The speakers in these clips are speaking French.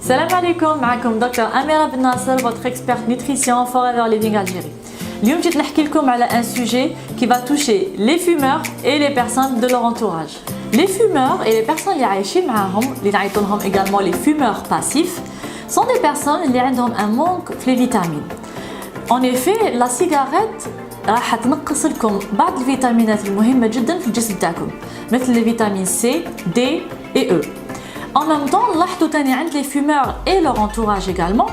Salam alaikum, معكم دكتور أميرة بن ناصر, votre experte nutrition Forever Living Algérie. اليوم جيت نحكي لكم على un sujet qui va toucher les fumeurs et les personnes de leur entourage. Les fumeurs et les personnes اللي عايشين معاهم, اللي نعيطوا لهم également les fumeurs passifs, sont des personnes اللي عندهم un manque في les vitamines. En effet, la cigarette راح تنقص لكم بعض الفيتامينات المهمة جدا في الجسم تاعكم, مثل les vitamines C, D et E. En même temps, نلاحظوا تاني عند les fumeurs et leur entourage également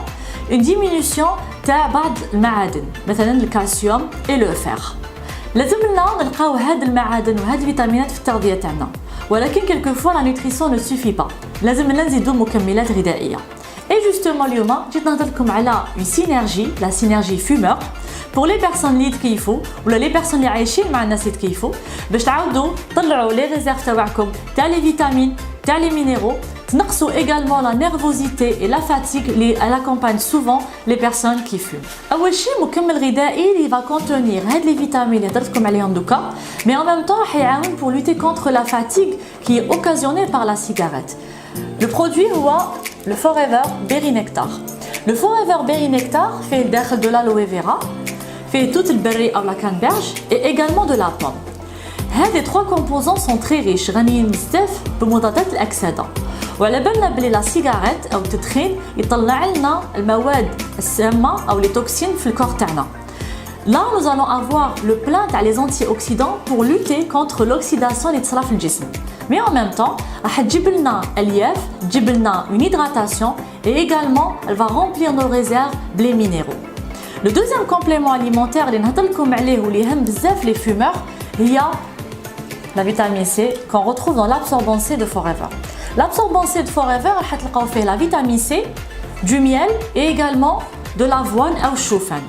une diminution تاع بعض المعادن, مثلا الكالسيوم et le fer. لازم لنا نلقاو هاد المعادن وهاد الفيتامينات في التغذية تاعنا, ولكن quelquefois la nutrition ne suffit pas. لازم لنا نزيدوا مكملات غذائية. Et justement اليوم جيت نهضر لكم على une synergie, la synergie fumeur, pour les personnes اللي يتكيفوا ولا les personnes اللي عايشين مع الناس يتكيفوا, باش تعاودوا طلعوا les réserves تاعكم تاع les vitamines, تاع les minéraux, تنقصوا également la nervosité et la fatigue اللي accompagnent souvent les personnes qui fument. أول شيء مكمل غذائي اللي va contenir هاد les vitamines اللي هضرت لكم عليهم دوكا, mais en même temps راح يعاون pour lutter contre la fatigue qui est occasionnée par la cigarette. Le produit هو le Forever Berry Nectar. Le Forever Berry Nectar fait الداخل de l'aloe vera, fait toute le berry ou la canneberge et également de la pomme. هذه trois composants sont très riches, غنيين بزاف بمضادات الأكسدة. وعلى بالنا بلي لا سيجاريت أو التدخين يطلع لنا المواد السامة أو les toxines في الكور تاعنا. Là, nous allons avoir le plein تاع les antioxydants pour lutter contre l'oxydation اللي تصرا في الجسم. Mais en même temps, راح تجيب لنا الياف, تجيب لنا une hydratation et également elle va remplir nos réserves les minéraux. Le deuxième complément alimentaire اللي نهضر لكم عليه واللي يهم بزاف les fumeurs هي la vitamine C qu'on retrouve dans l'absorbant C de Forever. L'absorbant C de Forever راح تلقاو فيه la vitamine C, du miel et également de l'avoine ou الشوفان.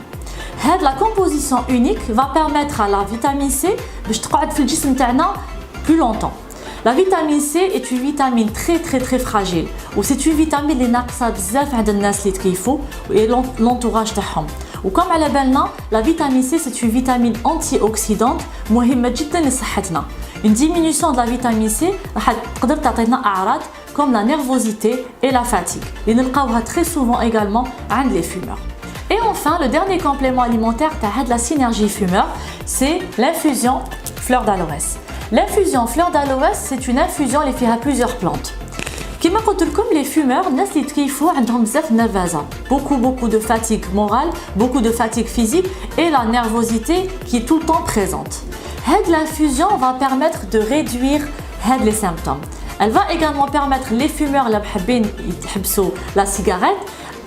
هاد la composition unique va permettre à la vitamine C باش تقعد في الجسم تاعنا plus longtemps. La vitamine C est une vitamine très fragile, ou c'est une vitamine اللي ناقصة بزاف عند الناس اللي تكيفوا et l'entourage تاعهم. وكم على بالنا la vitamine C c'est une vitamine antioxydante مهمة جدا لصحتنا. Une diminution de la vitamine C راح تقدر تعطينا أعراض comme la nervosité et la fatigue اللي نلقاوها très souvent également عند les fumeurs. Et enfin, le dernier complément alimentaire de la synergie fumeur, c'est l'infusion fleur d'aloès. L'infusion fleur d'aloès, c'est une infusion qui a plusieurs plantes. Comme je vous l'ai dit, les fumeurs, les gens qui ont beaucoup de nervosité, beaucoup de fatigue morale, beaucoup de fatigue physique et la nervosité qui est tout le temps présente. L'infusion va permettre de réduire les symptômes. Elle va également permettre les fumeurs qui veulent la cigarette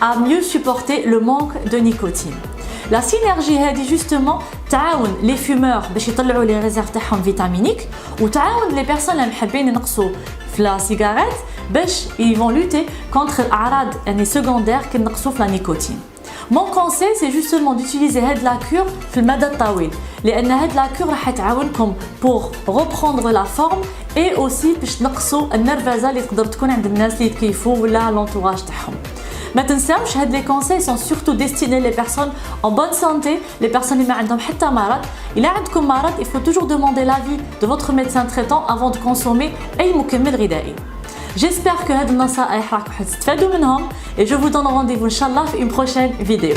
à mieux supporter le manque de nicotine. La synergie هذه justement تعاون les fumeurs باش يطلعوا les réserves تاعهم vitaminiques وتعاون les personnes اللي محبين ينقصوا في la cigarette باش ils vont lutter contre الأعراض يعني secondaires كي نقصوا في la nicotine. Mon conseil c'est justement d'utiliser هاد la cure في المدى الطويل لأن هاد la cure راح تعاونكم pour reprendre la forme et aussi باش تنقصوا النرفزة اللي تقدر تكون عند الناس اللي يتكيفوا ولا l'entourage تاعهم. ما تنساوش هاد les conseils sont surtout destinés les personnes en bonne santé, les personnes اللي ما عندهم حتى مرض. إلا عندكم مرض, il faut toujours demander l'avis de votre médecin traitant avant de consommer أي مكمل غذائي. J'espère que هاد النصائح راكم تستفادوا منهم et je vous donne rendez-vous إن شاء الله في une prochaine vidéo.